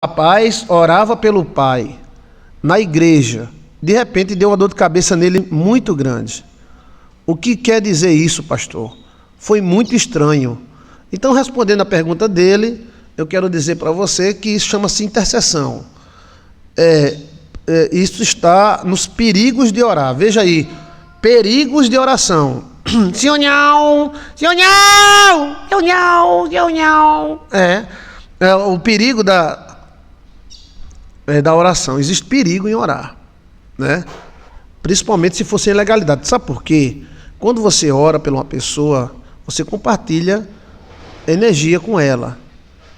Rapaz orava pelo pai na igreja. De repente deu uma dor de cabeça nele muito grande. O que quer dizer isso, pastor? Foi muito estranho. Então, respondendo a pergunta dele, eu quero dizer para você que isso chama-se intercessão. Isso está nos perigos de orar. Veja aí, perigos de oração. O perigo da oração. Existe perigo em orar, né? Principalmente se for sem legalidade. Sabe por quê? Quando você ora por uma pessoa, você compartilha energia com ela.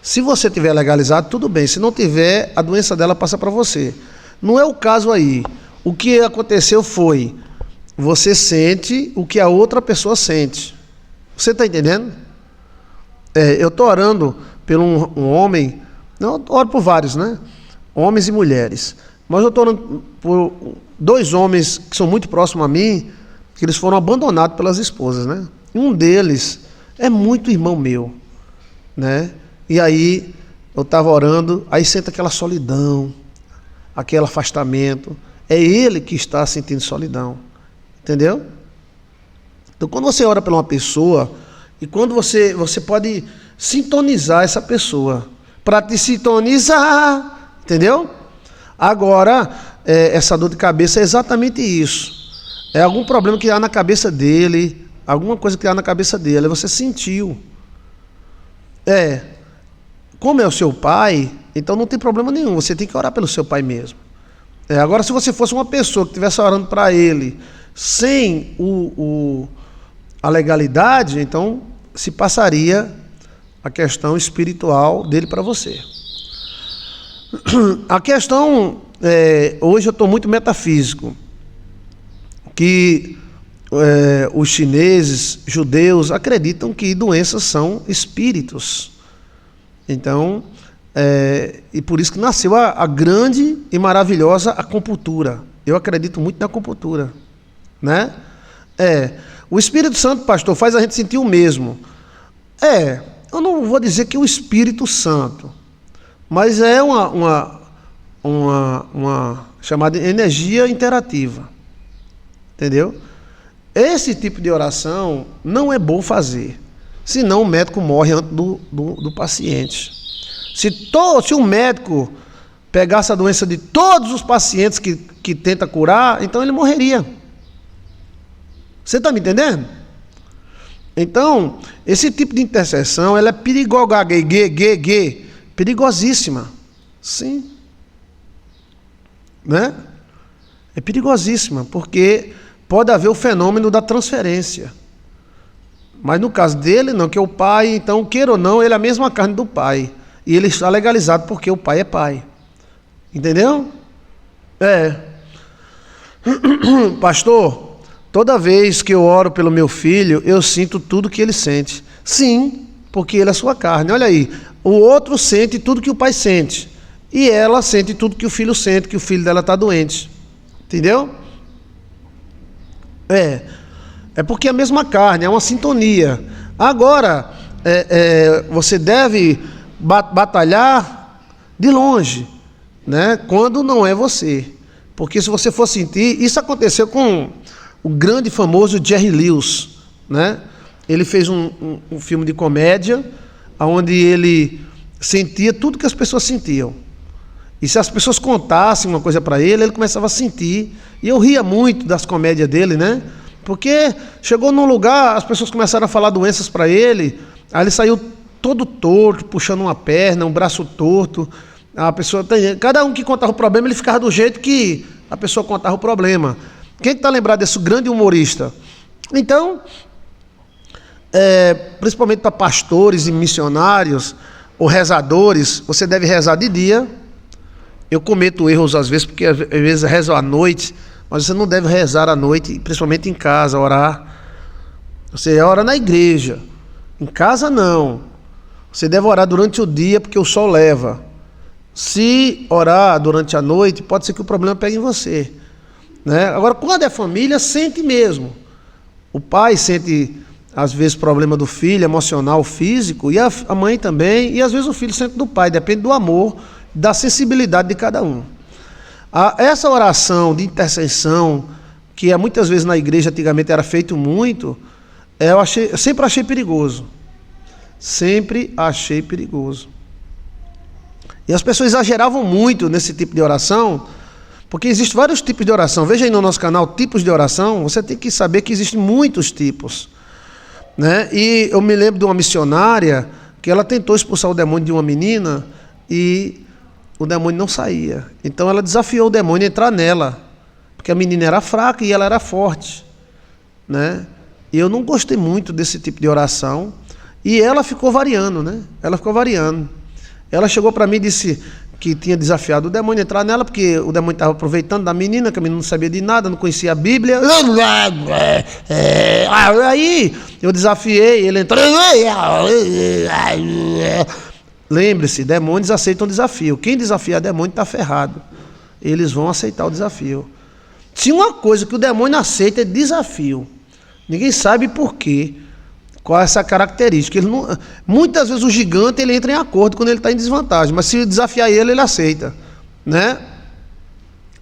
Se você tiver legalizado, tudo bem. Se não tiver, a doença dela passa para você. Não é o caso aí. O que aconteceu foi, você sente o que a outra pessoa sente. Você está entendendo? Eu estou orando por um homem, não, eu oro por vários, né? Homens e mulheres. Mas eu estou orando por dois homens que são muito próximos a mim, que eles foram abandonados pelas esposas, né? Um deles é muito irmão meu, né? E aí eu estava orando, aí sente aquela solidão, aquele afastamento. É ele que está sentindo solidão, entendeu? Então, quando você ora por uma pessoa, e quando você pode sintonizar essa pessoa, para te sintonizar, entendeu? Agora, essa dor de cabeça é exatamente isso. É algum problema que há na cabeça dele, alguma coisa que há na cabeça dele, você sentiu. Como é o seu pai, então não tem problema nenhum, você tem que orar pelo seu pai mesmo. Agora, se você fosse uma pessoa que estivesse orando para ele sem a legalidade, então se passaria a questão espiritual dele para você. A questão, hoje eu estou muito metafísico, que os chineses, judeus, acreditam que doenças são espíritos. Então, e por isso que nasceu a grande e maravilhosa acupuntura. Eu acredito muito na acupuntura, né? O Espírito Santo, pastor, faz a gente sentir o mesmo. Eu não vou dizer que é o Espírito Santo, mas é uma chamada energia interativa, entendeu? Esse tipo de oração não é bom fazer, senão o médico morre antes do paciente. Se o médico pegasse a doença de todos os pacientes que tenta curar, então ele morreria. Você está me entendendo? Então, esse tipo de intercessão, ela é perigosíssima. Sim. Né? É perigosíssima, porque pode haver o fenômeno da transferência. Mas no caso dele, não, que é o pai, então, queira ou não, ele é a mesma carne do pai. E ele está legalizado porque o pai é pai. Entendeu? Pastor, toda vez que eu oro pelo meu filho, eu sinto tudo que ele sente. Sim, porque ele é sua carne. Olha aí, o outro sente tudo que o pai sente. E ela sente tudo que o filho sente, que o filho dela está doente. Entendeu? É porque é a mesma carne, é uma sintonia. Agora, você deve batalhar de longe, né? Quando não é você. Porque se você for sentir... Isso aconteceu com o grande famoso Jerry Lewis, né? Ele fez um filme de comédia onde ele sentia tudo que as pessoas sentiam. E se as pessoas contassem uma coisa para ele, ele começava a sentir. E eu ria muito das comédias dele, né? Porque chegou num lugar, as pessoas começaram a falar doenças para ele, aí ele saiu todo torto, puxando uma perna, um braço torto. Cada um que contava o problema, ele ficava do jeito que a pessoa contava o problema. Quem está lembrado desse grande humorista? Então, principalmente para pastores e missionários, ou rezadores, você deve rezar de dia. Eu cometo erros às vezes, porque às vezes rezo à noite, mas você não deve rezar à noite, principalmente em casa, orar. Você ora na igreja, em casa não. Você deve orar durante o dia, porque o sol leva. Se orar durante a noite, pode ser que o problema pegue em você, né? Agora, quando é família, sente mesmo. O pai sente, às vezes, problema do filho, emocional, físico, e a mãe também, e às vezes o filho sente do pai, depende do amor da sensibilidade de cada um. Essa oração de intercessão, que muitas vezes na igreja antigamente era feito muito, eu sempre achei perigoso. Sempre achei perigoso. E as pessoas exageravam muito nesse tipo de oração, porque existem vários tipos de oração. Veja aí no nosso canal, tipos de oração. Você tem que saber que existem muitos tipos, né? E eu me lembro de uma missionária que ela tentou expulsar o demônio de uma menina e o demônio não saía. Então ela desafiou o demônio a entrar nela, porque a menina era fraca e ela era forte, né? E eu não gostei muito desse tipo de oração. E ela ficou variando, né? Ela ficou variando. Ela chegou para mim e disse que tinha desafiado o demônio a entrar nela, porque o demônio estava aproveitando da menina, que a menina não sabia de nada, não conhecia a Bíblia. Aí eu desafiei, ele entrou. Lembre-se, demônios aceitam desafio. Quem desafiar demônio está ferrado. Eles vão aceitar o desafio. Se uma coisa que o demônio aceita é desafio. Ninguém sabe por quê. Qual é essa característica? Muitas vezes o gigante ele entra em acordo quando ele está em desvantagem, mas se desafiar ele aceita, né?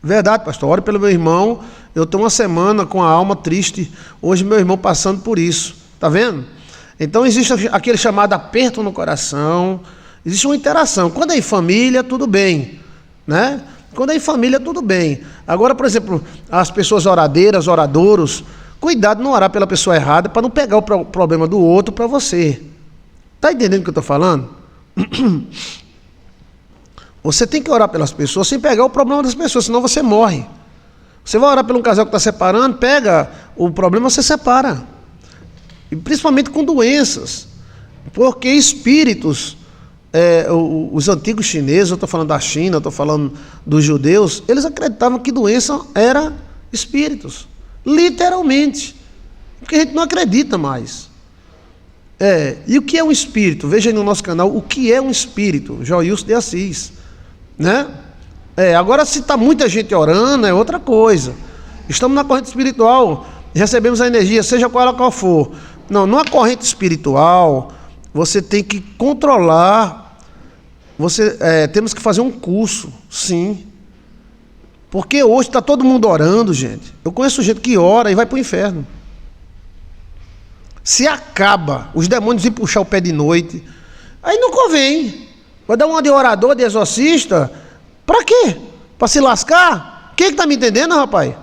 Verdade, pastor. Ore pelo meu irmão. Eu estou uma semana com a alma triste. Hoje meu irmão passando por isso. Tá vendo? Então existe aquele chamado aperto no coração. Existe uma interação. Quando é em família, tudo bem, né? Quando é em família, tudo bem. Agora, por exemplo, as pessoas oradeiras, oradouros, cuidado de não orar pela pessoa errada para não pegar o problema do outro para você. Está entendendo o que eu estou falando? Você tem que orar pelas pessoas sem pegar o problema das pessoas, senão você morre. Você vai orar por um casal que está separando, pega o problema, você separa. E principalmente com doenças. Porque espíritos, os antigos chineses, eu estou falando da China, eu estou falando dos judeus, eles acreditavam que doença era espíritos. Literalmente. Porque a gente não acredita mais. E o que é um espírito? Veja aí no nosso canal o que é um espírito. Joilson de Assis, né? Agora se está muita gente orando é outra coisa. Estamos na corrente espiritual, recebemos a energia, seja qual for. Não, numa corrente espiritual você tem que controlar. Temos que fazer um curso, sim. Porque hoje está todo mundo orando, gente. Eu conheço gente que ora e vai para o inferno. Se acaba, os demônios vêm puxar o pé de noite, aí não convém. Vai dar uma de orador, de exorcista, para quê? Para se lascar? Quem está me entendendo, rapaz?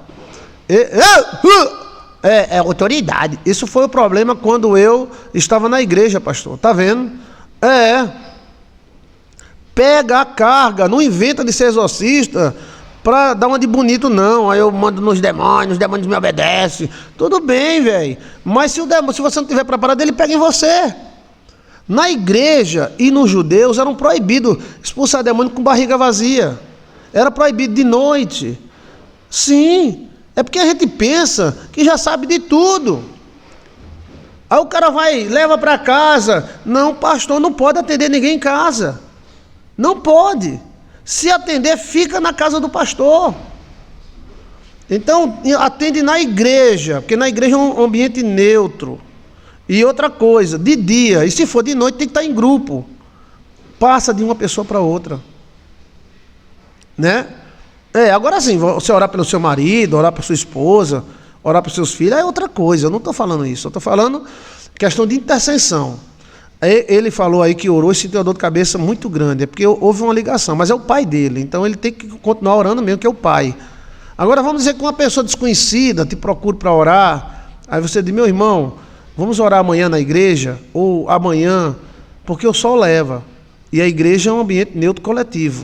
É autoridade. Isso foi o problema quando eu estava na igreja, pastor. Tá vendo? Pega a carga, não inventa de ser exorcista para dar uma de bonito, não. Aí eu mando nos demônios, os demônios me obedecem. Tudo bem, velho. Mas se você não estiver preparado, ele pega em você. Na igreja e nos judeus eram proibidos expulsar demônio com barriga vazia. Era proibido de noite. Sim, é porque a gente pensa que já sabe de tudo. Aí o cara leva para casa. Não, pastor, não pode atender ninguém em casa. Não pode. Se atender, fica na casa do pastor. Então, atende na igreja, porque na igreja é um ambiente neutro. E outra coisa, de dia, e se for de noite, tem que estar em grupo. Passa de uma pessoa para outra. Né? Agora sim, você orar pelo seu marido, orar para sua esposa, orar para os seus filhos, é outra coisa. Eu não estou falando isso, eu estou falando questão de intercessão. Ele falou aí que orou e sentiu uma dor de cabeça muito grande, é porque houve uma ligação, mas é o pai dele, então ele tem que continuar orando mesmo, que é o pai. Agora vamos dizer que uma pessoa desconhecida te procura para orar, aí você diz, meu irmão, vamos orar amanhã na igreja, ou amanhã, porque o sol leva, e a igreja é um ambiente neutro coletivo.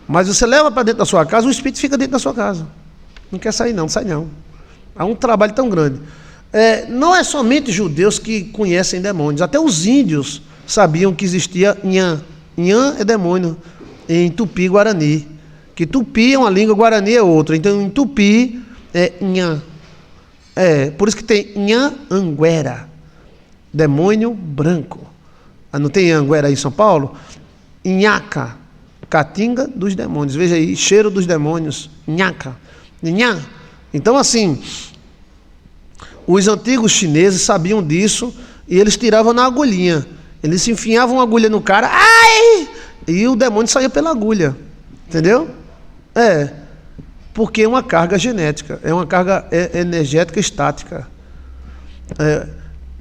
Mas você leva para dentro da sua casa, o espírito fica dentro da sua casa. Não quer sair não, sai não. Há um trabalho tão grande. Não é somente judeus que conhecem demônios, até os índios sabiam que existia Nhã. Nhã é demônio em Tupi-Guarani, que Tupi é uma língua, Guarani é outra, então em Tupi é Nhã. Por isso que tem Nhanguera, demônio branco. Não tem Anguera aí em São Paulo? Nhaca, Caatinga dos demônios, veja aí, cheiro dos demônios, Nhaca, Nhã. Então assim, os antigos chineses sabiam disso e eles tiravam na agulhinha. Eles enfiavam uma agulha no cara, ai! e o demônio saía pela agulha. Entendeu? Porque é uma carga genética, é uma carga energética estática.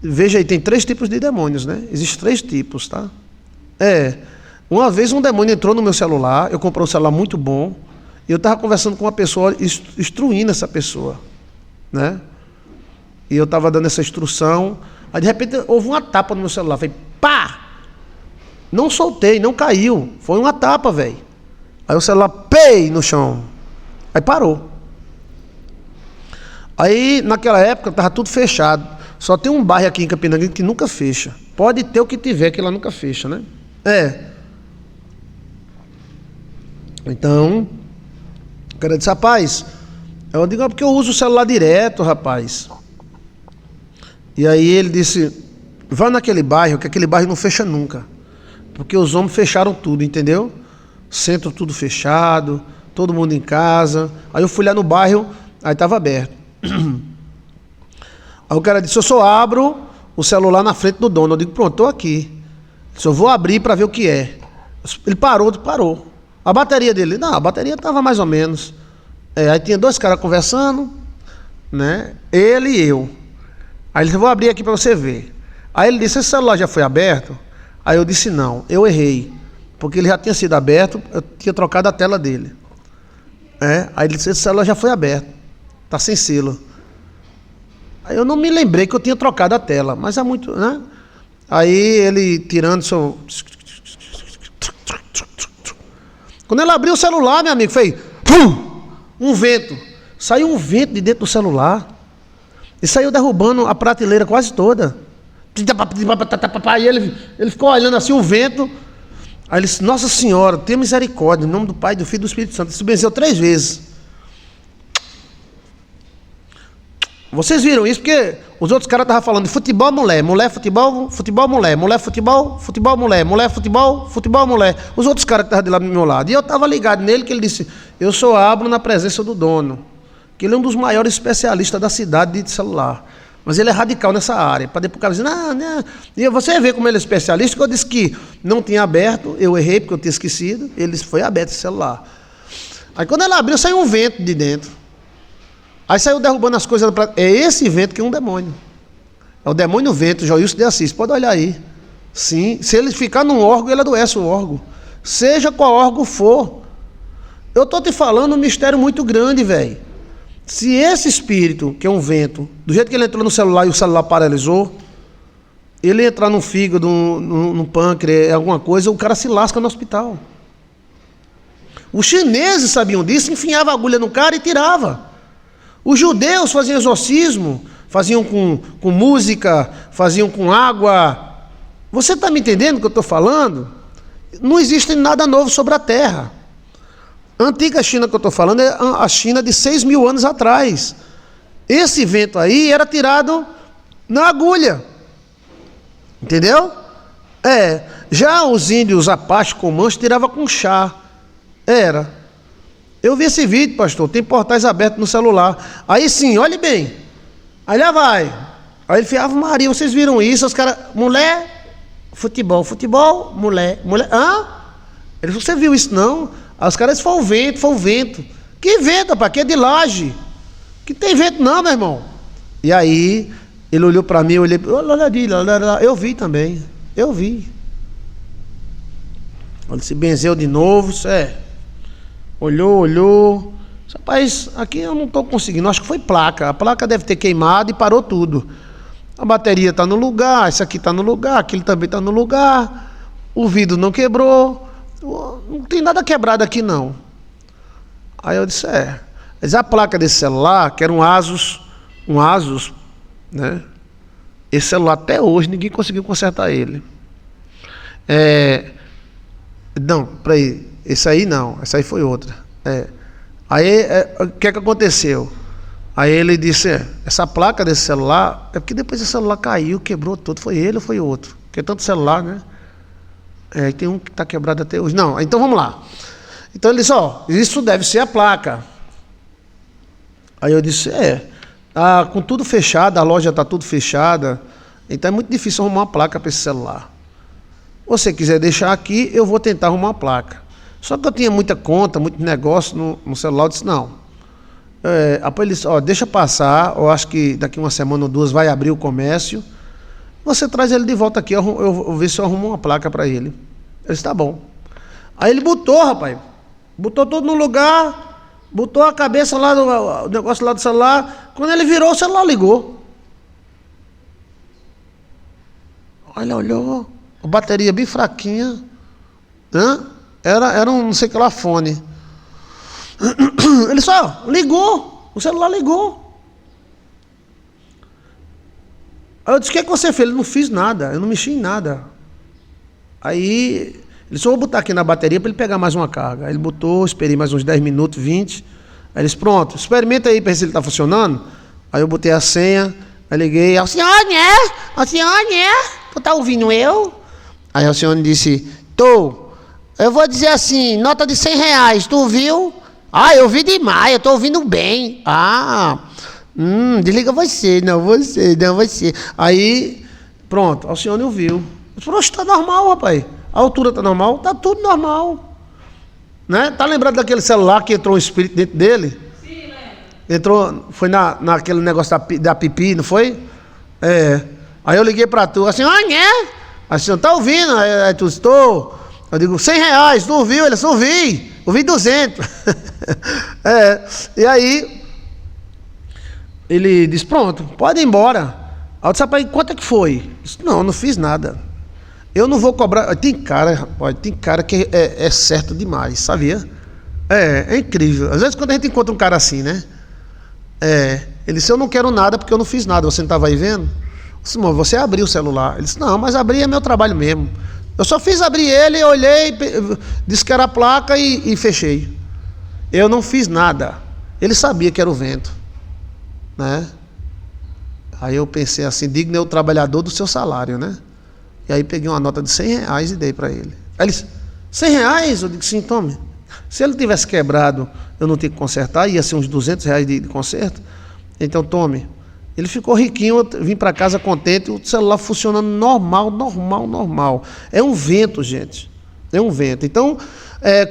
Veja aí, tem 3 tipos de demônios, né? Existem 3 tipos, tá? Uma vez um demônio entrou no meu celular, eu comprei um celular muito bom, e eu estava conversando com uma pessoa, instruindo essa pessoa, né? E eu estava dando essa instrução, aí de repente houve uma tapa no meu celular, falei, pá! Não soltei, não caiu, foi uma tapa, velho. Aí o celular, pei, no chão. Aí parou. Aí, naquela época, estava tudo fechado. Só tem um bairro aqui em Campina Grande que nunca fecha. Pode ter o que tiver, que lá nunca fecha, né? Então, o cara disse, rapaz, eu digo, porque eu uso o celular direto, rapaz. E aí ele disse, vá naquele bairro, que aquele bairro não fecha nunca. Porque os homens fecharam tudo, entendeu? Centro tudo fechado, todo mundo em casa. Aí eu fui lá no bairro, aí estava aberto. Aí o cara disse, eu só abro o celular na frente do dono. Eu digo, pronto, estou aqui. Só vou abrir para ver o que é. Ele parou. A bateria dele, não, a bateria estava mais ou menos. Aí tinha 2 caras conversando, né? Ele e eu. Aí ele disse, vou abrir aqui para você ver. Aí ele disse, esse celular já foi aberto? Aí eu disse, não, eu errei. Porque ele já tinha sido aberto, eu tinha trocado a tela dele. Aí ele disse, esse celular já foi aberto, tá sem selo. Aí eu não me lembrei que eu tinha trocado a tela, mas é muito, né? Aí ele tirando seu... Quando ele abriu o celular, meu amigo, fez... Pum! Um vento. Saiu um vento de dentro do celular. E saiu derrubando a prateleira quase toda. E ele ficou olhando assim o vento. Aí ele disse, Nossa Senhora, tenha misericórdia, em nome do Pai, do Filho e do Espírito Santo. Ele se benzeu 3 vezes. Vocês viram isso porque os outros caras estavam falando de futebol, mulher, futebol, futebol, mulher, futebol, futebol, mulher, futebol, futebol, mulher. Os outros caras que estavam de lá do meu lado. E eu estava ligado nele, que ele disse, eu só abro na presença do dono. Que ele é um dos maiores especialistas da cidade de celular. Mas ele é radical nessa área. Para depois o cara dizer, não. E você vê como ele é especialista, que eu disse que não tinha aberto, eu errei porque eu tinha esquecido, ele foi aberto esse celular. Aí quando ela abriu, saiu um vento de dentro. Aí saiu derrubando as coisas. É esse vento que é um demônio. É o demônio vento, Joilson de Assis. Pode olhar aí. Sim, se ele ficar num órgão, ele adoece o órgão. Seja qual órgão for. Eu estou te falando um mistério muito grande, velho. Se esse espírito, que é um vento, do jeito que ele entrou no celular e o celular paralisou, ele entrar no fígado, no pâncreas, alguma coisa, o cara se lasca no hospital. Os chineses sabiam disso, enfiava a agulha no cara e tirava. Os judeus faziam exorcismo, faziam com música, faziam com água. Você está me entendendo o que eu estou falando? Não existe nada novo sobre a Terra. A antiga China que eu estou falando é a China de 6.000 anos atrás. Esse vento aí era tirado na agulha. Entendeu? Já os índios Apache, Comanche, tiravam com chá. Eu vi esse vídeo, pastor, tem portais abertos no celular. Aí sim, olhe bem. Aí lá vai. Aí ele falou, Ave Maria, vocês viram isso? Os caras, mulher, futebol, mulher. Ele falou, você viu isso não? Aí os caras, foi o vento. Que vento, rapaz? Que é de laje. Que tem vento não, meu irmão. E aí, ele olhou para mim, eu olhei, eu vi também. Eu vi. Ele se benzeu de novo, olhou. Rapaz, aqui eu não estou conseguindo, acho que foi placa. A placa deve ter queimado e parou tudo. A bateria está no lugar, isso aqui está no lugar, aquilo também está no lugar. O vidro não quebrou. Não tem nada quebrado aqui não. Aí eu disse, mas a placa desse celular, que era um Asus, né? Esse celular até hoje ninguém conseguiu consertar ele. Não, peraí, esse aí não, essa aí foi outra. Aí o que aconteceu? Aí ele disse, essa placa desse celular, é porque depois esse celular caiu, quebrou todo, foi ele ou foi outro? Porque é tanto celular, né? Tem um que está quebrado até hoje. Não, então vamos lá. Então ele disse, isso deve ser a placa. Aí eu disse, tá com tudo fechado, a loja está tudo fechada, então é muito difícil arrumar uma placa para esse celular. você quiser deixar aqui, eu vou tentar arrumar uma placa. Só que eu tinha muita conta, muito negócio no celular, eu disse, não. Ele disse, deixa passar, eu acho que daqui uma semana ou duas vai abrir o comércio, você traz ele de volta aqui, eu vou ver se eu arrumo uma placa para ele. Eu disse, tá bom. Aí ele botou, rapaz, botou tudo no lugar, botou a cabeça lá, o negócio lá do celular, quando ele virou, o celular ligou. Olha, olhou, a bateria bem fraquinha, né? Era um não sei que lá fone. Ele só ligou, o celular ligou. Aí eu disse, o que é que você fez? Ele não fiz nada, eu não mexi em nada. Aí, ele só vou botar aqui na bateria para ele pegar mais uma carga. Aí ele botou, esperei mais uns 10 minutos, 20. Aí ele disse, pronto, experimenta aí para ver se ele está funcionando. Aí eu botei a senha, aí liguei, Alcione, tu tá ouvindo eu? Aí a Alcione disse, tô. Eu vou dizer assim, nota de R$100, tu ouviu? Ah, eu ouvi demais, eu tô ouvindo bem. Desliga você. Aí, pronto, a Alcione ouviu. Eu falei, tá normal, rapaz. A altura tá normal? Tá tudo normal. Né? Tá lembrado daquele celular que entrou um espírito dentro dele? Sim, lembro. Entrou, foi naquele negócio da pipi, não foi? Aí eu liguei pra tu, assim, assim, tá ouvindo? Aí tu estou. Eu digo, R$100, tu ouviu? Ele disse, ouvi 200. E aí, ele disse, pronto, pode ir embora. Aí eu disse, rapaz, quanto é que foi? Eu disse, não fiz nada. Eu não vou cobrar. Tem cara, rapaz, que é certo demais, sabia? É incrível. Às vezes quando a gente encontra um cara assim, né? Ele disse, eu não quero nada porque eu não fiz nada, você não estava aí vendo? Eu disse, não, você abriu o celular. Ele disse, não, mas abrir é meu trabalho mesmo. Eu só fiz abrir ele, olhei, disse que era a placa e fechei. Eu não fiz nada. Ele sabia que era o vento, né? Aí eu pensei assim, digno é o trabalhador do seu salário, né? E aí peguei uma nota de R$100 e dei para ele. Aí ele disse, R$100? Eu digo, sim, tome. Se ele tivesse quebrado, eu não tinha que consertar, ia ser uns R$200 de conserto. Então tome. Ele ficou riquinho, eu vim para casa contente, o celular funcionando normal. É um vento, gente. É um vento. Então,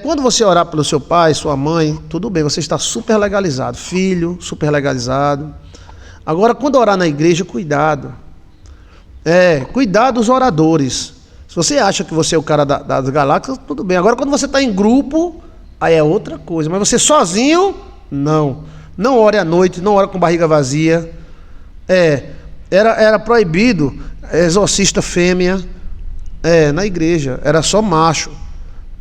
quando você orar pelo seu pai, sua mãe, tudo bem, você está super legalizado. Filho, super legalizado. Agora, quando orar na igreja, cuidado. Cuidado dos oradores. Se você acha que você é o cara das galáxias, tudo bem. Agora, quando você está em grupo, aí é outra coisa. Mas você sozinho, não. Não ore à noite, não ore com barriga vazia. Era proibido exorcista fêmea na igreja. Era só macho.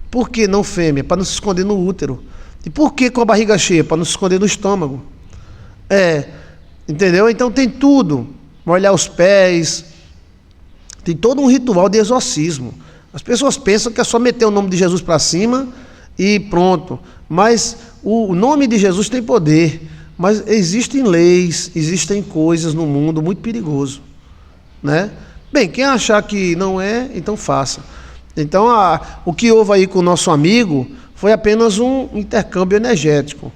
Por que não fêmea? Para não se esconder no útero. E por que com a barriga cheia? Para não se esconder no estômago. Entendeu? Então tem tudo. Molhar os pés. Tem todo um ritual de exorcismo. As pessoas pensam que é só meter o nome de Jesus para cima e pronto. Mas o nome de Jesus tem poder. Mas existem leis, existem coisas no mundo muito perigosas, né? Bem, quem achar que não é, então faça. Então, o que houve aí com o nosso amigo foi apenas um intercâmbio energético.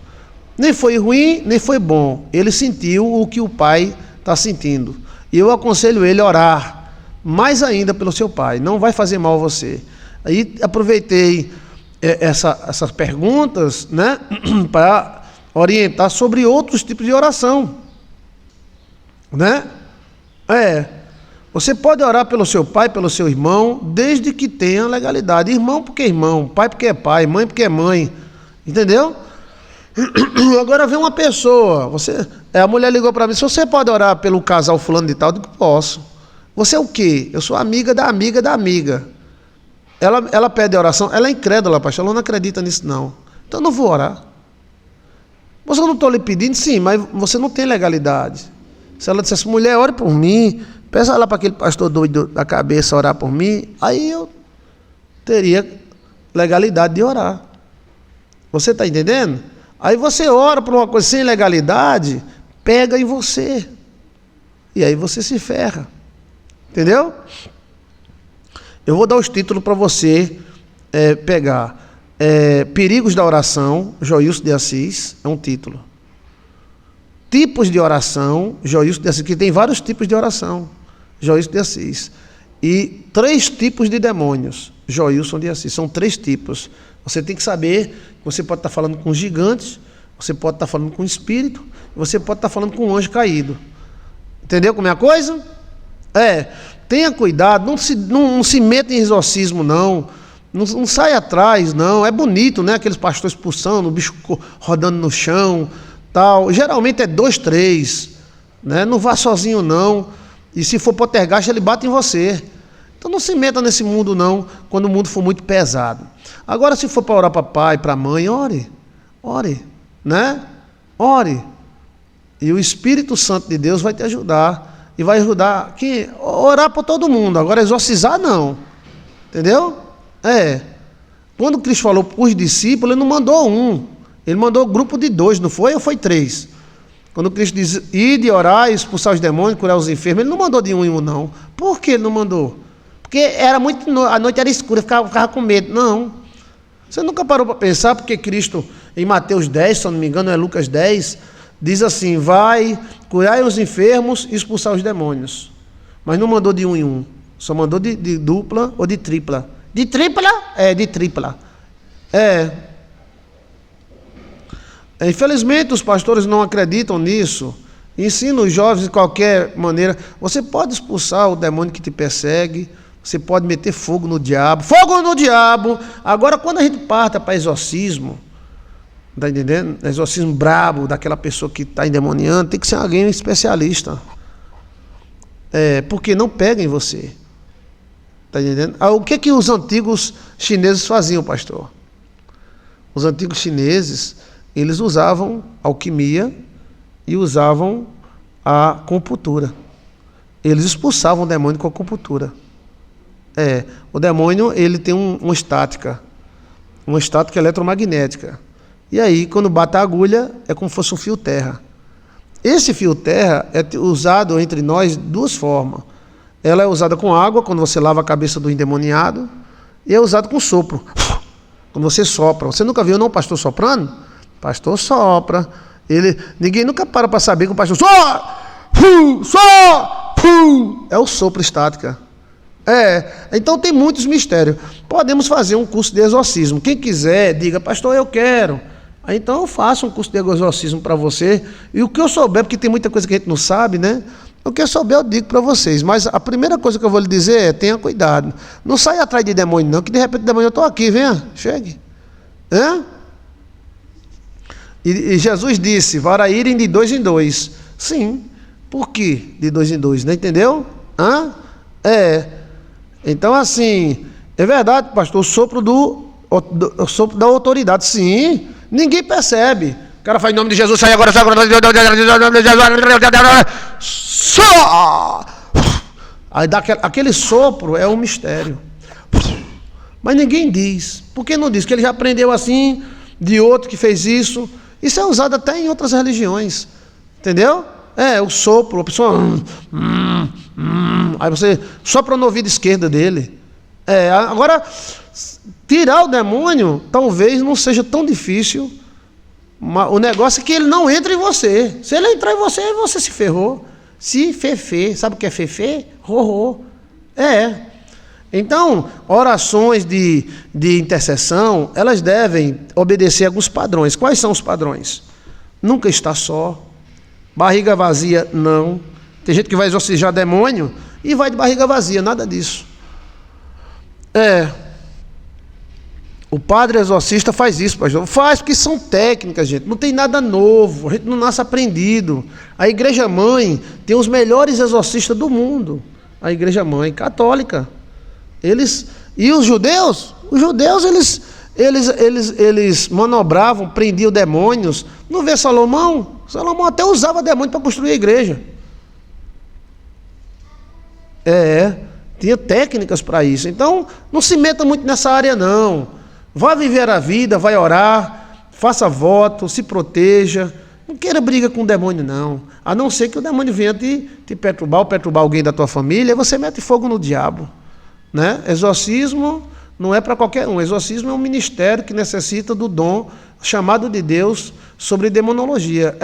Nem foi ruim, nem foi bom. Ele sentiu o que o pai está sentindo. E eu aconselho ele a orar mais ainda pelo seu pai. Não vai fazer mal a você. Aí aproveitei essas perguntas, né, para orientar sobre outros tipos de oração, né? Você pode orar pelo seu pai, pelo seu irmão, desde que tenha legalidade. Irmão porque é irmão, pai porque é pai, mãe porque é mãe, entendeu? Agora vem uma pessoa, a mulher ligou para mim, se você pode orar pelo casal fulano de tal, eu digo, posso. Você é o quê? Eu sou amiga da amiga da amiga. Ela pede oração, ela é incrédula, pastor, ela não acredita nisso não. Então eu não vou orar. Você não estou lhe pedindo, sim, mas você não tem legalidade. Se ela dissesse, mulher, ore por mim, peça lá para aquele pastor doido da cabeça orar por mim, aí eu teria legalidade de orar. Você está entendendo? Aí você ora por uma coisa sem legalidade, pega em você. E aí você se ferra. Entendeu? Eu vou dar os títulos para você pegar. Perigos da oração, Joilson de Assis, é um título. Tipos de oração, Joilson de Assis, que tem vários tipos de oração, Joilson de Assis. e 3 tipos de demônios. Joilson de Assis, são 3 tipos. Você tem que saber que você pode estar falando com gigantes, você pode estar falando com espírito, você pode estar falando com um anjo caído. Entendeu como é a coisa? Tenha cuidado, não se meta em exorcismo, não sai atrás, não. É bonito, né? Aqueles pastores expulsando, o bicho rodando no chão, tal. Geralmente é 2, 3, né? Não vá sozinho, não. E se for poltergeist, ele bate em você. Então não se meta nesse mundo, não, quando o mundo for muito pesado. Agora, se for para orar para pai, para mãe, ore, né? Ore. E o Espírito Santo de Deus vai te ajudar. E vai ajudar orar para todo mundo. Agora, exorcizar, não. Entendeu? Quando Cristo falou para os discípulos, ele não mandou um. Ele mandou um grupo de 2, não foi? Ou foi 3? Quando Cristo diz, ide orar, expulsar os demônios, curar os enfermos, ele não mandou de um em um, não. Por que ele não mandou? Porque a noite era escura, ficava com medo. Não. Você nunca parou para pensar, porque Cristo, em Mateus 10, se eu não me engano, é Lucas 10, diz assim, vai, curai os enfermos e expulsar os demônios. Mas não mandou de um em um. Só mandou de dupla ou de tripla. De tripla? De tripla. Infelizmente, os pastores não acreditam nisso. Ensina os jovens de qualquer maneira. Você pode expulsar o demônio que te persegue. Você pode meter fogo no diabo. Fogo no diabo! Agora, quando a gente parta para exorcismo, está entendendo? Exorcismo brabo daquela pessoa que está endemoniando, tem que ser alguém especialista. Porque não pega em você. Está entendendo? O que os antigos chineses faziam, pastor? Os antigos chineses, eles usavam alquimia e usavam a acupuntura. Eles expulsavam o demônio com a acupuntura. O demônio, ele tem uma estática eletromagnética. E aí, quando bate a agulha, é como se fosse um fio terra. Esse fio terra é usado entre nós 2 formas. Ela é usada com água, quando você lava a cabeça do endemoniado, e é usado com sopro, quando você sopra. Você nunca viu, não, o pastor soprando? O pastor sopra. Ninguém nunca para saber que o pastor é o sopro estática. Então tem muitos mistérios. Podemos fazer um curso de exorcismo. Quem quiser, diga, pastor, eu quero. Então eu faço um curso de exorcismo para você. E o que eu souber, porque tem muita coisa que a gente não sabe, né? O que eu souber eu digo para vocês. Mas a primeira coisa que eu vou lhe dizer é, tenha cuidado. Não saia atrás de demônio não, que de repente demônio eu estou aqui, venha, chegue. E Jesus disse, para irem de 2 em 2. Sim. Por que de 2 em 2? Não entendeu? Então, assim, é verdade, pastor, o sopro da autoridade, sim, ninguém percebe. O cara faz em nome de Jesus, sai agora, aí dá aquele sopro, é um mistério. Mas ninguém diz. Por que não diz? Porque ele já aprendeu assim, de outro que fez isso. Isso é usado até em outras religiões. Entendeu? O sopro, a pessoa... Aí você sopra no ouvido esquerdo dele. Agora, tirar o demônio talvez não seja tão difícil. O negócio é que ele não entra em você. Se ele entrar em você, você se ferrou. Se fefê, sabe o que é fefê? Rorô. Então, orações de intercessão, elas devem obedecer a alguns padrões. Quais são os padrões? Nunca estar só. Barriga vazia, não. Tem gente que vai exorcizar demônio e vai de barriga vazia, nada disso. O padre exorcista faz isso, pastor. Faz porque são técnicas, gente. Não tem nada novo, a gente não nasce aprendido. A igreja mãe tem os melhores exorcistas do mundo. A igreja mãe católica. E os judeus? Os judeus, eles manobravam, prendiam demônios. Não vê Salomão? Salomão até usava demônio para construir a igreja. Tinha técnicas para isso. Então, não se meta muito nessa área, não. Vá viver a vida, vai orar, faça voto, se proteja. Não queira briga com o demônio, não. A não ser que o demônio venha te perturbar ou perturbar alguém da tua família, você mete fogo no diabo. Né? Exorcismo não é para qualquer um. Exorcismo é um ministério que necessita do dom chamado de Deus sobre demonologia.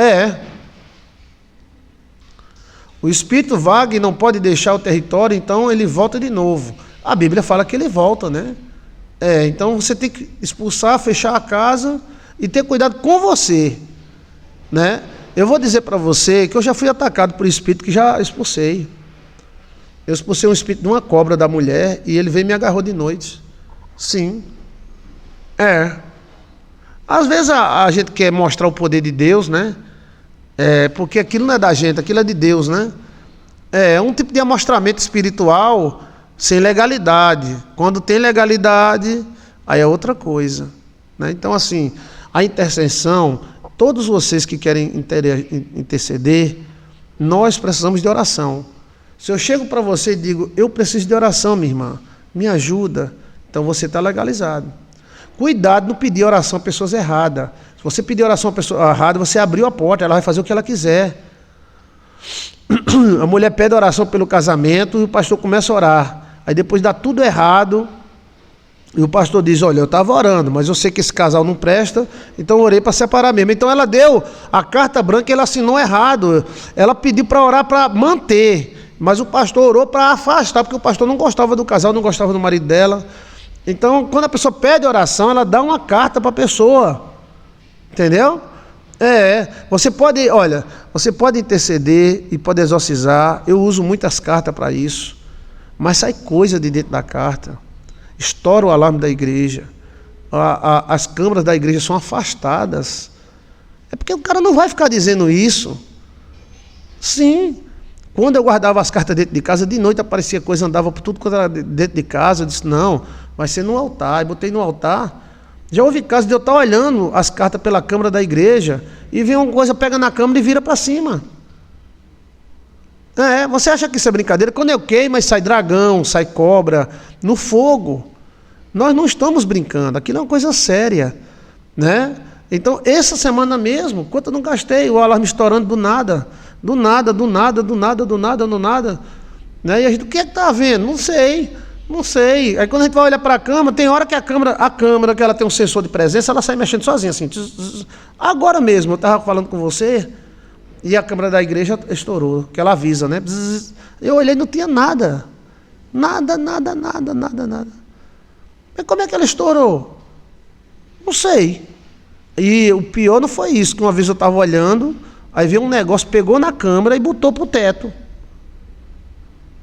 O espírito vaga e não pode deixar o território, então ele volta de novo. A Bíblia fala que ele volta, né? Então você tem que expulsar, fechar a casa e ter cuidado com você, né? Eu vou dizer para você que eu já fui atacado por espírito que já expulsei. Eu expulsei um espírito de uma cobra da mulher e ele veio e me agarrou de noite. Sim. Às vezes a gente quer mostrar o poder de Deus, né? Porque aquilo não é da gente, aquilo é de Deus, né? É um tipo de amostramento espiritual sem legalidade. Quando tem legalidade, aí é outra coisa, né? Então, assim, a intercessão, todos vocês que querem interceder, nós precisamos de oração. Se eu chego para você e digo, eu preciso de oração, minha irmã, me ajuda, então você está legalizado. Cuidado não pedir oração a pessoas erradas. Se você pedir oração a pessoa errada, você abriu a porta, ela vai fazer o que ela quiser. A mulher pede oração pelo casamento e o pastor começa a orar. Aí depois dá tudo errado e o pastor diz, olha, eu estava orando, mas eu sei que esse casal não presta, então eu orei para separar mesmo. Então ela deu a carta branca e ela assinou errado. Ela pediu para orar para manter, mas o pastor orou para afastar, porque o pastor não gostava do casal, não gostava do marido dela. Então, quando a pessoa pede oração, ela dá uma carta para a pessoa. Entendeu? Você pode interceder e pode exorcizar. Eu uso muitas cartas para isso. Mas sai coisa de dentro da carta. Estoura o alarme da igreja. As câmaras da igreja são afastadas. É porque o cara não vai ficar dizendo isso. Sim. Quando eu guardava as cartas dentro de casa, de noite aparecia coisa, andava por tudo quanto era dentro de casa. Eu disse, não, vai ser no altar. E botei no altar. Já houve casos de eu estar olhando as cartas pela câmara da igreja e vem uma coisa, pega na câmara e vira para cima. Você acha que isso é brincadeira? Quando eu queimo, mas sai dragão, sai cobra, no fogo. Nós não estamos brincando, aquilo é uma coisa séria, né? Então, essa semana mesmo, quanto eu não gastei, o alarme estourando do nada, né? E a gente, o que é que está havendo? Não sei. Aí quando a gente vai olhar para a câmera, tem hora que a câmera que ela tem um sensor de presença, ela sai mexendo sozinha, assim. Agora mesmo, eu estava falando com você, e a câmera da igreja estourou, que ela avisa, né? Eu olhei, não tinha nada. Nada. Mas como é que ela estourou? Não sei. E o pior não foi isso, que uma vez eu estava olhando, aí veio um negócio, pegou na câmera e botou pro teto.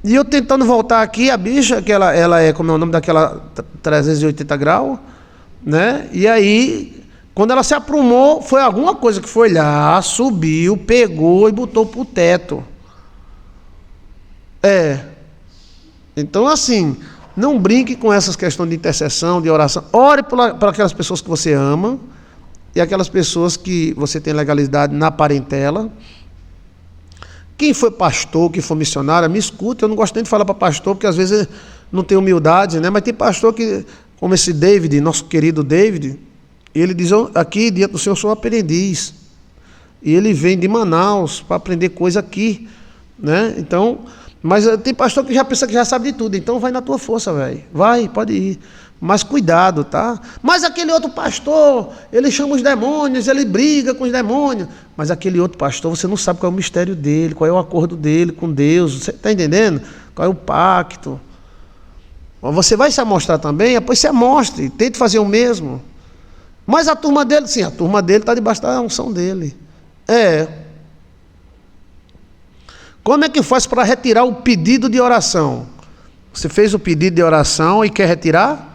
E eu tentando voltar aqui, a bicha, que ela é, como é o nome daquela 380 graus, né? E aí, quando ela se aprumou, foi alguma coisa que foi lá, subiu, pegou e botou pro teto. Então, assim, não brinque com essas questões de intercessão, de oração. Ore por aquelas pessoas que você ama e aquelas pessoas que você tem legalidade na parentela. Quem foi pastor, quem for missionário, me escuta. Eu não gosto nem de falar para pastor, porque às vezes não tem humildade, né? Mas tem pastor que, como esse David, nosso querido David, ele diz, aqui diante do Senhor eu sou aprendiz. E ele vem de Manaus para aprender coisa aqui, né? Então, mas tem pastor que já pensa que já sabe de tudo. Então vai na tua força, velho. Vai, pode ir. Mas cuidado, tá? Mas aquele outro pastor, ele chama os demônios, ele briga com os demônios. Mas aquele outro pastor, você não sabe qual é o mistério dele, qual é o acordo dele com Deus. Você está entendendo? Qual é o pacto? Você vai se amostrar também, depois se amostre, tente fazer o mesmo. Mas a turma dele, sim, a turma dele está debaixo da unção dele. Como é que faz para retirar o pedido de oração? Você fez o pedido de oração e quer retirar?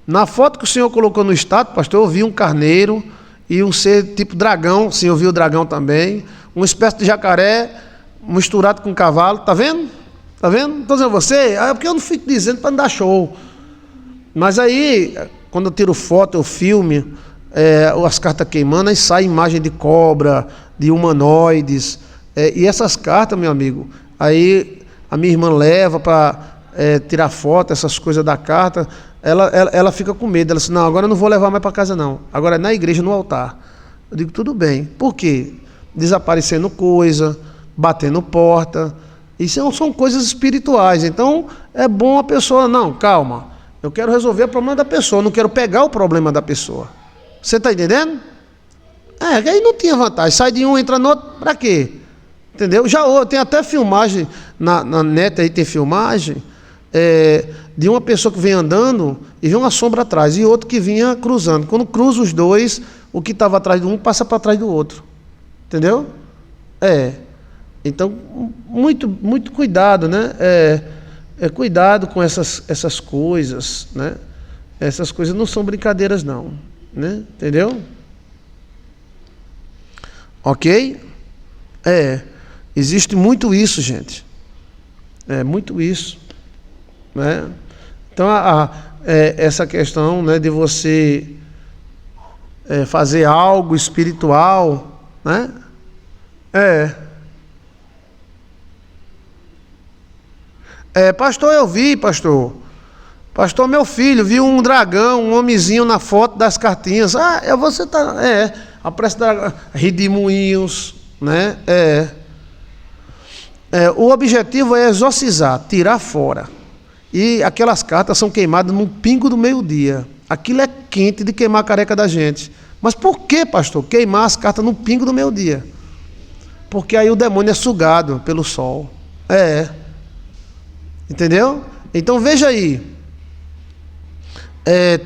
Na foto que o senhor colocou no status, pastor, eu vi um carneiro e um ser tipo dragão. Sim, eu vi o dragão também. Uma espécie de jacaré misturado com cavalo. Tá vendo? Tá vendo? Estou dizendo a você, é porque eu não fico dizendo para não dar show. Mas aí, quando eu tiro foto, eu filme, as cartas queimando, aí sai imagem de cobra, de humanoides. E essas cartas, meu amigo, aí a minha irmã leva para tirar foto, essas coisas da carta, ela fica com medo. Ela diz, não, agora eu não vou levar mais para casa não. Agora é na igreja, no altar. Eu digo, tudo bem. Por quê? Desaparecendo coisa, batendo porta. Isso são coisas espirituais. Então, é bom a pessoa, não, calma. Eu quero resolver o problema da pessoa, não quero pegar o problema da pessoa. Você está entendendo? que aí não tinha vantagem. Sai de um, entra no outro, pra quê? Entendeu? Já tem até filmagem, na net aí tem filmagem, de uma pessoa que vem andando e vê uma sombra atrás, e outro que vinha cruzando. Quando cruza os dois, o que estava atrás de um passa para trás do outro. Entendeu? Então, muito, muito cuidado, né? Cuidado com essas coisas, né? Essas coisas não são brincadeiras, não. Né? Entendeu? Ok? Existe muito isso, gente. Muito isso. Né? Então, essa questão, né, de você fazer algo espiritual, né? Pastor, eu vi, pastor. Pastor, meu filho, viu um dragão, um homenzinho na foto das cartinhas. Você tá. A prece da Redemoinhos, né? O objetivo é exorcizar, tirar fora. E aquelas cartas são queimadas no pingo do meio-dia. Aquilo é quente de queimar a careca da gente. Mas por que, pastor, queimar as cartas no pingo do meio-dia? Porque aí o demônio é sugado pelo sol. Entendeu? Então veja aí.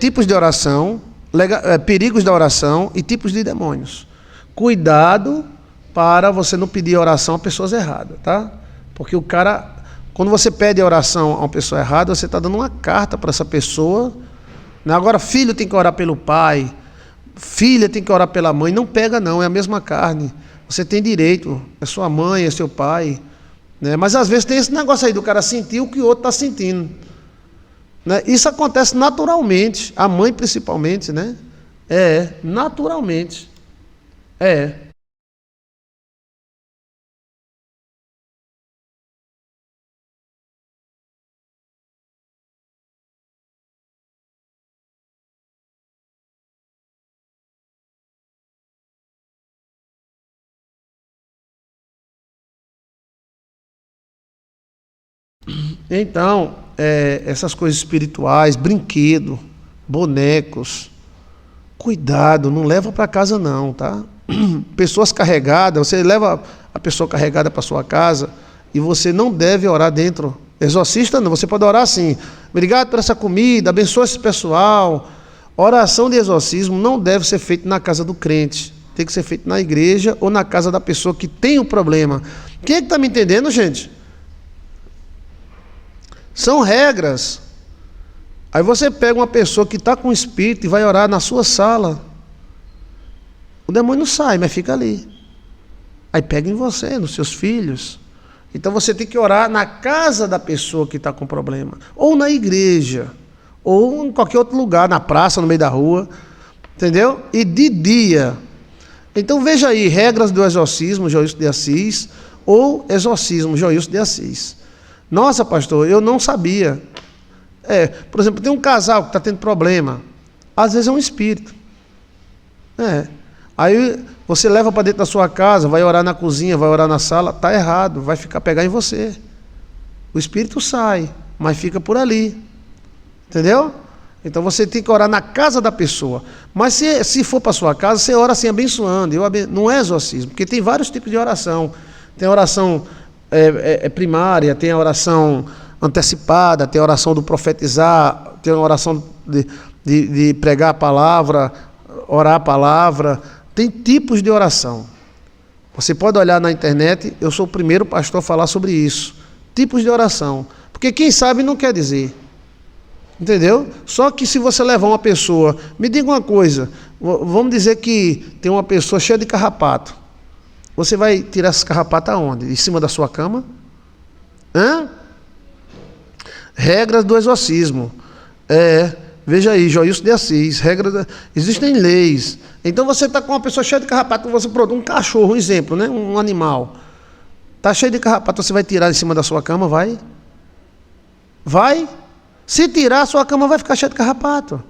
Tipos de oração, perigos da oração e tipos de demônios. Cuidado para você não pedir oração a pessoas erradas, tá? Porque o cara, quando você pede oração a uma pessoa errada, você está dando uma carta para essa pessoa. Né? Agora, filho tem que orar pelo pai, filha tem que orar pela mãe. Não pega não, é a mesma carne. Você tem direito, é sua mãe, é seu pai. Né? Mas às vezes tem esse negócio aí do cara sentir o que o outro está sentindo. Né? Isso acontece naturalmente, a mãe principalmente, né? Naturalmente. Então, essas coisas espirituais, brinquedo, bonecos, cuidado, não leva para casa não, tá? Pessoas carregadas, você leva a pessoa carregada para sua casa e você não deve orar dentro. Exorcista não, você pode orar assim: obrigado por essa comida, abençoa esse pessoal. Oração de exorcismo não deve ser feita na casa do crente, tem que ser feita na igreja ou na casa da pessoa que tem o problema. Quem é que está me entendendo, gente? São regras. Aí você pega uma pessoa que está com espírito e vai orar na sua sala. O demônio não sai, mas fica ali. Aí pega em você, nos seus filhos. Então você tem que orar na casa da pessoa que está com problema. Ou na igreja. Ou em qualquer outro lugar, na praça, no meio da rua. Entendeu? E de dia. Então veja aí, regras do exorcismo, Joilson de Assis. Ou exorcismo, Joilson de Assis. Nossa, pastor, eu não sabia. Por exemplo, tem um casal que está tendo problema. Às vezes é um espírito. Aí você leva para dentro da sua casa, vai orar na cozinha, vai orar na sala, está errado, vai pegar em você. O espírito sai, mas fica por ali. Entendeu? Então você tem que orar na casa da pessoa. Mas se for para sua casa, você ora assim, abençoando. Não é exorcismo, porque tem vários tipos de oração. Tem a oração primária, tem a oração antecipada, tem a oração do profetizar, tem a oração de pregar a palavra, orar a palavra. Tem tipos de oração. Você pode olhar na internet, eu sou o primeiro pastor a falar sobre isso. Tipos de oração. Porque quem sabe não quer dizer. Entendeu? Só que se você levar uma pessoa... Me diga uma coisa, vamos dizer que tem uma pessoa cheia de carrapato. Você vai tirar essas carrapatas aonde? Em cima da sua cama? Regras do exorcismo. Veja aí, Joilson de Assis. Existem leis. Então você está com uma pessoa cheia de carrapato, você produz um cachorro, um exemplo, né? Um animal. Está cheio de carrapato, você vai tirar em cima da sua cama, vai? Vai? Se tirar, a sua cama vai ficar cheia de carrapato.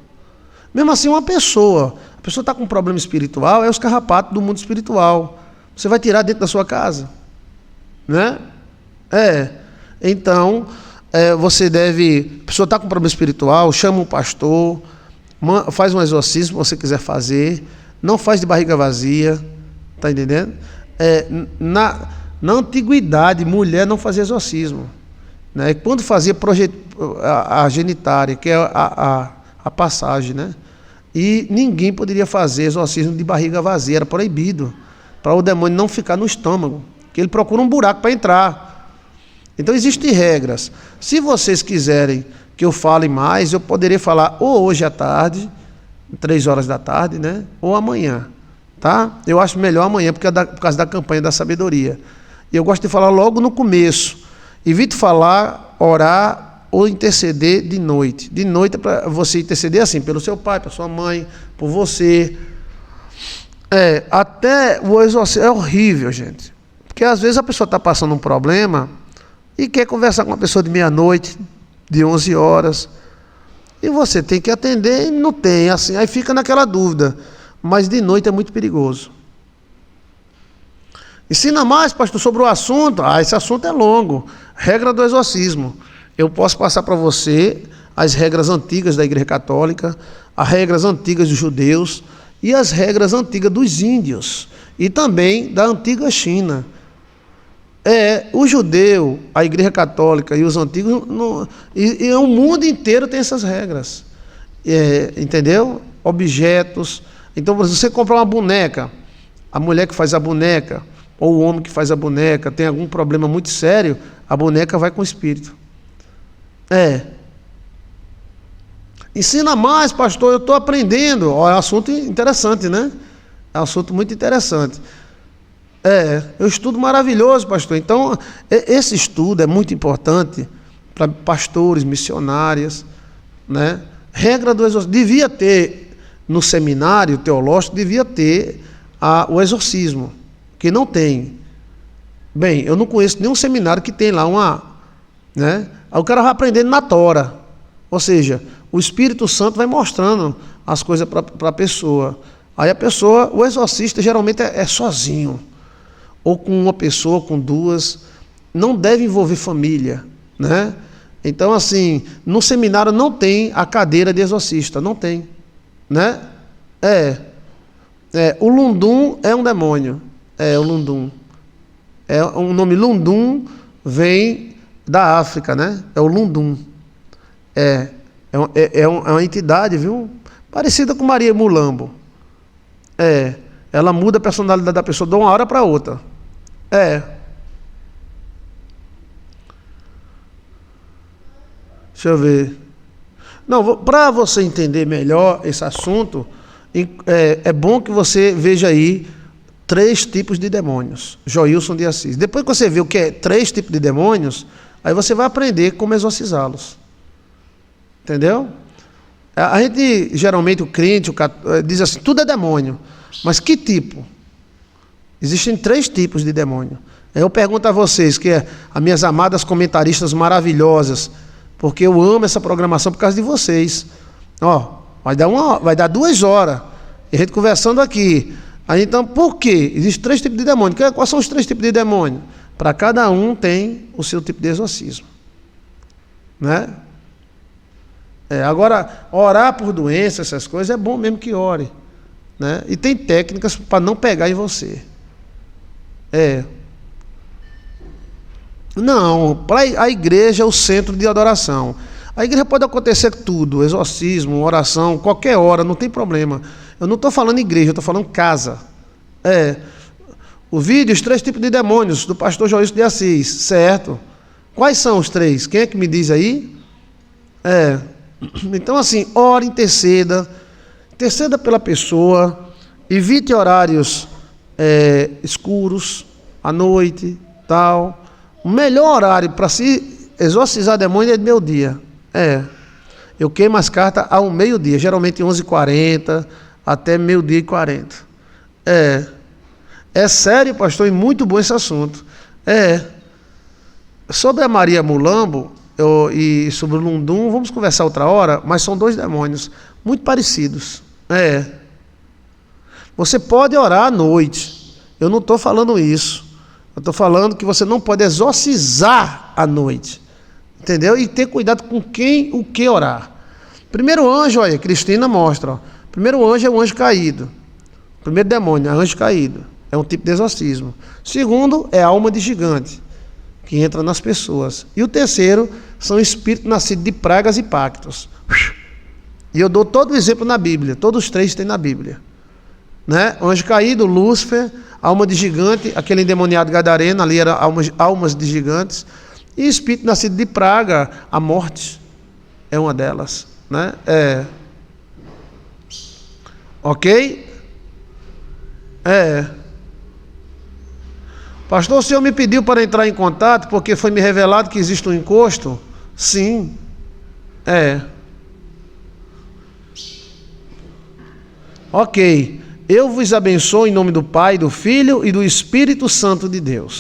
Mesmo assim, a pessoa está com um problema espiritual, é os carrapatos do mundo espiritual. Você vai tirar dentro da sua casa? Né? Então, você deve... A pessoa está com problema espiritual, chama um pastor, faz um exorcismo, se você quiser fazer. não faz de barriga vazia, tá entendendo? Na antiguidade, mulher não fazia exorcismo, né? Quando fazia a genitária, que é a passagem, né? E ninguém poderia fazer exorcismo de barriga vazia, era proibido, para o demônio não ficar no estômago, que ele procura um buraco para entrar. Então existem regras. Se vocês quiserem que eu fale mais, eu poderia falar ou hoje à tarde, 3 horas da tarde, né? Ou amanhã, tá? Eu acho melhor amanhã, por causa da campanha da sabedoria. E eu gosto de falar logo no começo. Evite falar, orar ou interceder de noite. De noite é para você interceder assim, pelo seu pai, pela sua mãe, por você. Até o exorcismo é horrível, gente. Porque às vezes a pessoa está passando um problema e quer conversar com uma pessoa de meia-noite, de 11 horas. E você tem que atender e não tem, assim, aí fica naquela dúvida. Mas de noite é muito perigoso. Ensina mais, pastor, sobre o assunto. Esse assunto é longo. Regra do exorcismo. Eu posso passar para você as regras antigas da Igreja Católica, as regras antigas dos judeus e as regras antigas dos índios. E também da antiga China. O judeu, a Igreja Católica e os antigos, e o mundo inteiro tem essas regras. Entendeu? Objetos. Então, se você comprar uma boneca, a mulher que faz a boneca, ou o homem que faz a boneca, tem algum problema muito sério, a boneca vai com o espírito. Ensina mais, pastor, eu estou aprendendo. É um assunto interessante, né? É um assunto muito interessante. Eu estudo maravilhoso, pastor. Então, esse estudo é muito importante para pastores, missionárias, né? Regra do exorcismo. Devia ter, no seminário teológico, devia ter o exorcismo, que não tem. Bem, eu não conheço nenhum seminário que tem lá né? Aí o cara vai aprendendo na tora. Ou seja, o Espírito Santo vai mostrando as coisas para a pessoa. Aí a pessoa, o exorcista geralmente é sozinho. Ou com uma pessoa, com duas, não deve envolver família, né? Então, assim, no seminário não tem a cadeira de exorcista, não tem, né? O Lundum é um demônio, o Lundum. O nome Lundum vem da África, né? É o Lundum. É uma entidade, viu? Parecida com Maria Mulambo. Ela muda a personalidade da pessoa de uma hora para outra. Deixa eu ver. Não, para você entender melhor esse assunto, é bom que você veja aí 3 tipos de demônios. Joilson de Assis. Depois que você vê o que é 3 tipos de demônios, aí você vai aprender como exorcizá-los. Entendeu? A gente, geralmente, o crente, diz assim, tudo é demônio. Mas que tipo? Existem 3 tipos de demônio. Eu pergunto a vocês, as minhas amadas comentaristas maravilhosas, porque eu amo essa programação por causa de vocês. Vai dar 2 horas, e a gente conversando aqui. Aí, então, por quê? Existem 3 tipos de demônio. Quais são os 3 tipos de demônio? Para cada um tem o seu tipo de exorcismo. Né? Agora, orar por doença, essas coisas, é bom mesmo que ore. Né? E tem técnicas para não pegar em você. Não, para a igreja é o centro de adoração. A igreja pode acontecer tudo, exorcismo, oração, qualquer hora, não tem problema. Eu não estou falando igreja, eu estou falando casa. O vídeo, os 3 tipos de demônios, do pastor Joilson de Assis, certo? Quais são os 3? Quem é que me diz aí? Então, assim, ore, interceda pela pessoa, evite horários escuros, à noite, tal. O melhor horário para se exorcizar demônio é de meio-dia. Eu queimo as cartas ao meio-dia, geralmente 11h40 até meio-dia e 40. É sério, pastor, e muito bom esse assunto. Sobre a Maria Mulambo e sobre o Lundum, vamos conversar outra hora, mas são 2 demônios muito parecidos. Você pode orar à noite. Eu não estou falando isso. Eu estou falando que você não pode exorcizar à noite. Entendeu? E ter cuidado com o que orar. Primeiro anjo, olha, Cristina mostra. Primeiro anjo é o anjo caído. Primeiro demônio, anjo caído. É um tipo de exorcismo. Segundo, é a alma de gigante, que entra nas pessoas. E o terceiro são espíritos nascidos de pragas e pactos. E eu dou todo o exemplo na Bíblia. Todos os três tem na Bíblia. Né? Anjo caído, Lúcifer, alma de gigante, aquele endemoniado gadareno, ali eram almas de gigantes. E espírito nascido de praga, a morte é uma delas. Né? Ok? Pastor, o senhor me pediu para entrar em contato porque foi me revelado que existe um encosto? Sim. Ok. Eu vos abençoo em nome do Pai, do Filho e do Espírito Santo de Deus.